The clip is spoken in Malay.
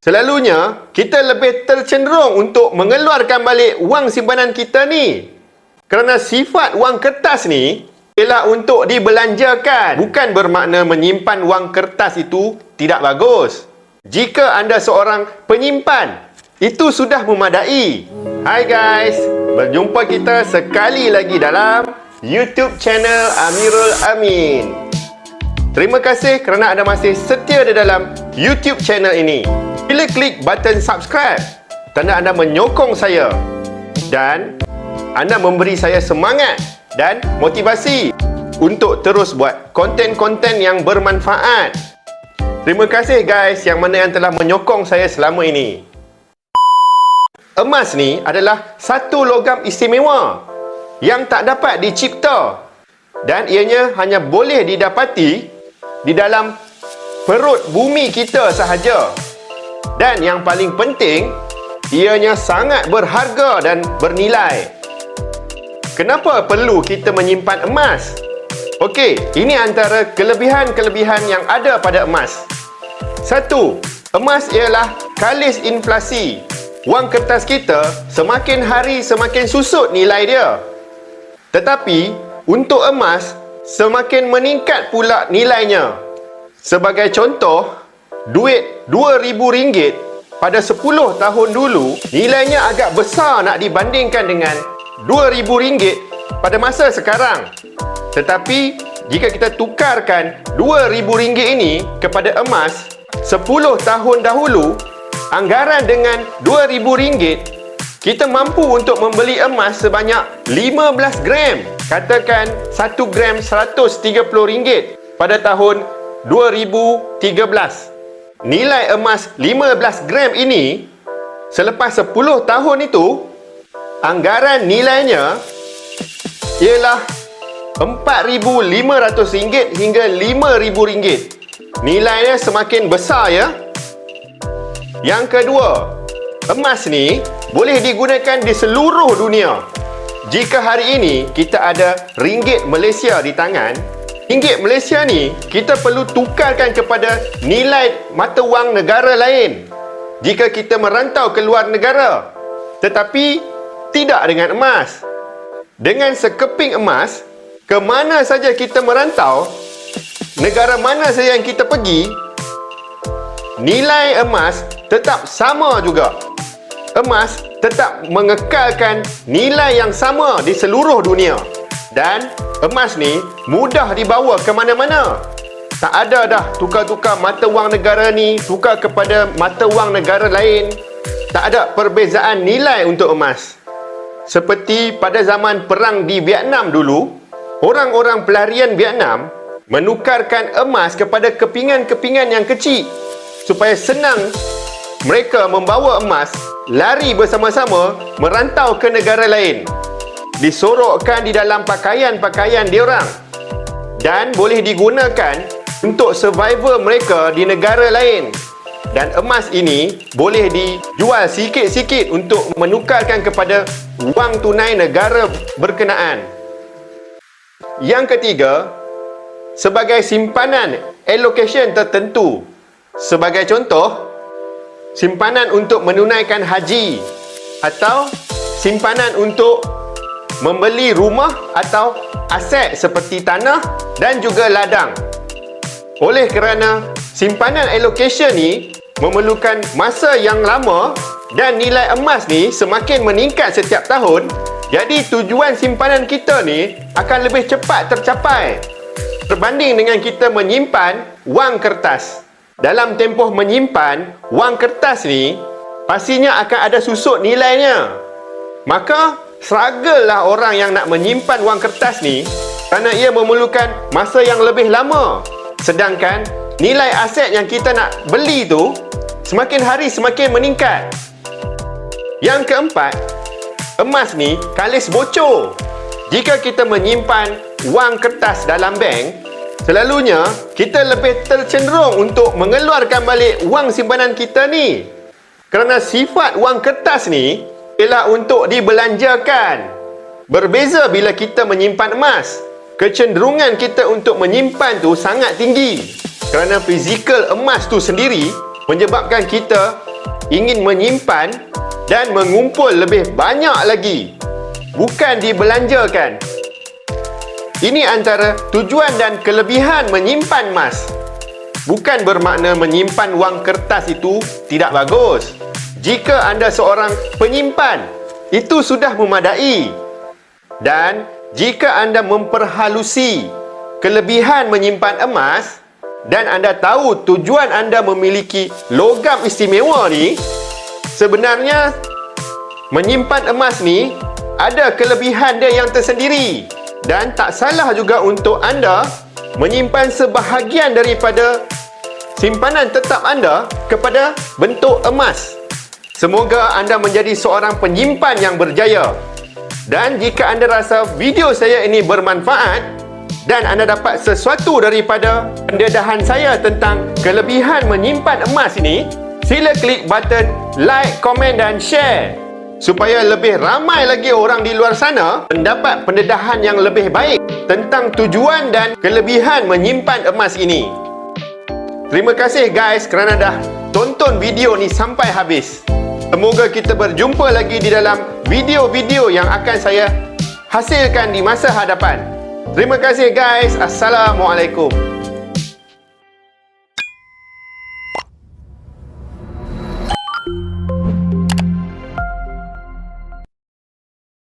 Selalunya, kita lebih tercenderung untuk mengeluarkan balik wang simpanan kita ni. Kerana sifat wang kertas ni ialah untuk dibelanjakan. Bukan bermakna menyimpan wang kertas itu tidak bagus. Jika anda seorang penyimpan, itu sudah memadai. Hai guys, berjumpa kita sekali lagi dalam YouTube channel Amirul Amin. Terima kasih kerana anda masih setia di dalam YouTube channel ini. Bila klik button subscribe, tanda anda menyokong saya dan anda memberi saya semangat dan motivasi untuk terus buat konten-konten yang bermanfaat. Terima kasih guys yang mana yang telah menyokong saya selama ini. Emas ni adalah satu logam istimewa yang tak dapat dicipta dan ianya hanya boleh didapati di dalam perut bumi kita sahaja. Dan yang paling penting, ianya sangat berharga dan bernilai. Kenapa perlu kita menyimpan emas? Okey, ini antara kelebihan-kelebihan yang ada pada emas. 1. Emas ialah kalis inflasi. Wang kertas kita semakin hari semakin susut nilai dia. Tetapi, untuk emas, semakin meningkat pula nilainya. Sebagai contoh, duit RM2,000 pada 10 tahun dulu, nilainya agak besar nak dibandingkan dengan RM2,000 pada masa sekarang. Tetapi, jika kita tukarkan RM2,000 ini kepada emas, 10 tahun dahulu, anggaran dengan RM2,000, kita mampu untuk membeli emas sebanyak 15 gram. Katakan 1 gram RM130 pada tahun 2013. Nilai emas 15 gram ini, selepas 10 tahun itu, anggaran nilainya ialah RM4,500 hingga RM5,000. Nilainya semakin besar ya. Yang kedua, emas ni boleh digunakan di seluruh dunia. Jika hari ini kita ada ringgit Malaysia di tangan, ringgit Malaysia ni kita perlu tukarkan kepada nilai mata wang negara lain jika kita merantau ke luar negara. Tetapi tidak dengan emas. Dengan sekeping emas, ke mana saja kita merantau, negara mana saja yang kita pergi, nilai emas tetap sama juga. Emas tetap mengekalkan nilai yang sama di seluruh dunia. Dan emas ni mudah dibawa ke mana-mana. Tak ada dah tukar-tukar mata wang negara ni tukar kepada mata wang negara lain. Tak ada perbezaan nilai untuk emas. Seperti pada zaman perang di Vietnam dulu, orang-orang pelarian Vietnam menukarkan emas kepada kepingan-kepingan yang kecil supaya senang mereka membawa emas, lari bersama-sama merantau ke negara lain. Disorokkan di dalam pakaian-pakaian diorang dan boleh digunakan untuk survival mereka di negara lain. Dan emas ini boleh dijual sikit-sikit untuk menukarkan kepada wang tunai negara berkenaan. Yang ketiga, sebagai simpanan allocation tertentu. Sebagai contoh, simpanan untuk menunaikan haji atau simpanan untuk membeli rumah atau aset seperti tanah dan juga ladang. Oleh kerana simpanan allocation ni memerlukan masa yang lama dan nilai emas ni semakin meningkat setiap tahun, jadi tujuan simpanan kita ni akan lebih cepat tercapai berbanding dengan kita menyimpan wang kertas. Dalam tempoh menyimpan wang kertas ni, pastinya akan ada susut nilainya. Maka struggle lah orang yang nak menyimpan wang kertas ni kerana ia memerlukan masa yang lebih lama. Sedangkan nilai aset yang kita nak beli tu semakin hari semakin meningkat. Yang keempat, emas ni kalis bocor. Jika kita menyimpan wang kertas dalam bank, selalunya kita lebih tercenderung untuk mengeluarkan balik wang simpanan kita ni. Kerana sifat wang kertas ni ialah untuk dibelanjakan. Berbeza bila kita menyimpan emas. Kecenderungan kita untuk menyimpan tu sangat tinggi. Kerana fizikal emas tu sendiri menyebabkan kita ingin menyimpan dan mengumpul lebih banyak lagi, bukan dibelanjakan. Ini antara tujuan dan kelebihan menyimpan emas. Bukan bermakna menyimpan wang kertas itu tidak bagus. Jika anda seorang penyimpan, itu sudah memadai. Dan jika anda memperhalusi kelebihan menyimpan emas dan anda tahu tujuan anda memiliki logam istimewa ni, sebenarnya menyimpan emas ni ada kelebihan dia yang tersendiri. Dan tak salah juga untuk anda menyimpan sebahagian daripada simpanan tetap anda kepada bentuk emas. Semoga anda menjadi seorang penyimpan yang berjaya. Dan jika anda rasa video saya ini bermanfaat dan anda dapat sesuatu daripada pendedahan saya tentang kelebihan menyimpan emas ini, sila klik button like, komen dan share supaya lebih ramai lagi orang di luar sana mendapat pendedahan yang lebih baik tentang tujuan dan kelebihan menyimpan emas ini. Terima kasih guys kerana dah tonton video ni sampai habis. Semoga kita berjumpa lagi di dalam video-video yang akan saya hasilkan di masa hadapan. Terima kasih guys. Assalamualaikum.